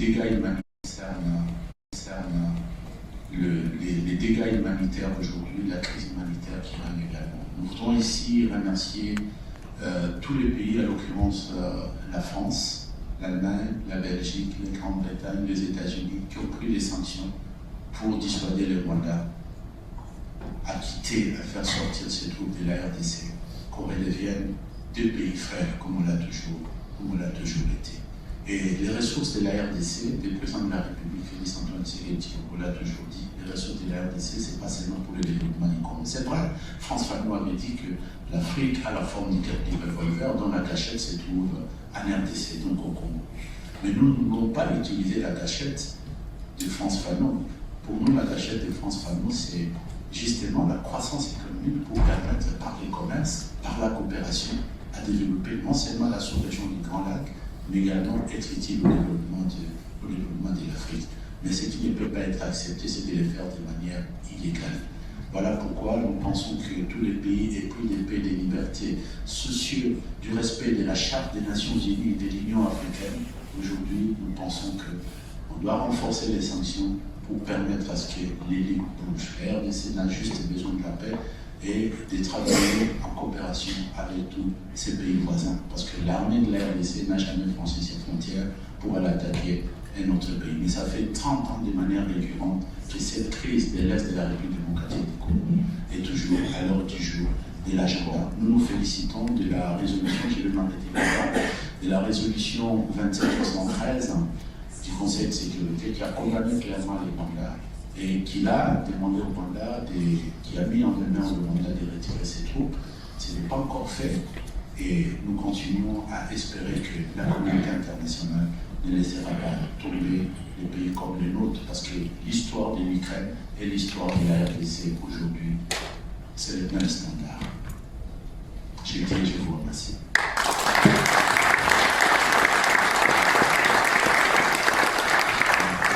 dégâts humanitaires concernent les dégâts humanitaires aujourd'hui, la crise humanitaire qui règne également. Nous voudrons ici remercier tous les pays, à l'occurrence la France, l'Allemagne, la Belgique, la Grande-Bretagne, les États-Unis, qui ont pris des sanctions pour dissuader le Rwanda à quitter, à faire sortir ses troupes de la RDC, qu'on redevienne deux pays frères, comme on l'a toujours été. Et les ressources de la RDC, le président de la République, Félix Antoine Tshisekedi, on l'a toujours dit, les ressources de la RDC, c'est pas seulement pour le développement du Congo. C'est vrai, France Fanon avait dit que l'Afrique a la forme du revolver, dont la cachette se trouve en RDC, donc au Congo. Mais nous ne voulons pas utiliser la cachette de France Fanon. Pour nous, la cachette de France Fanon, c'est justement la croissance économique pour permettre, par les commerces, par la coopération, à développer non seulement la sous-région du Grand Lac, mais également être utile au développement de l'Afrique. Mais ce qui ne peut pas être accepté, c'est de le faire de manière illégale. Voilà pourquoi nous pensons que tous les pays épris de paix et de liberté, soucieux du respect de la Charte des Nations Unies et de l'Union africaine, aujourd'hui, nous pensons qu'on doit renforcer les sanctions pour permettre à ce que les ligues bougent. La RDC n'a juste besoin de la paix et de travailler en coopération avec tous ces pays voisins. Parce que l'armée de la RDC n'a jamais franchi ses frontières pour aller attaquer un autre pays. Mais ça fait 30 ans de manière récurrente que cette crise de l'Est de la République démocratique du Congo est toujours à l'ordre du jour de l'agenda. Nous nous félicitons de la résolution, je vais m'arrêter là, de la résolution 2773 du Conseil de sécurité qui a condamné clairement les Rwandais et qui a demandé au Rwanda, qui a mis en demeure le Rwanda de retirer ses troupes. Ce n'est pas encore fait et nous continuons à espérer que la communauté internationale ne laissera pas tomber les pays comme le nôtre parce que l'histoire de l'Ukraine et l'histoire de la RDC aujourd'hui, c'est le même standard. Je vous remercie.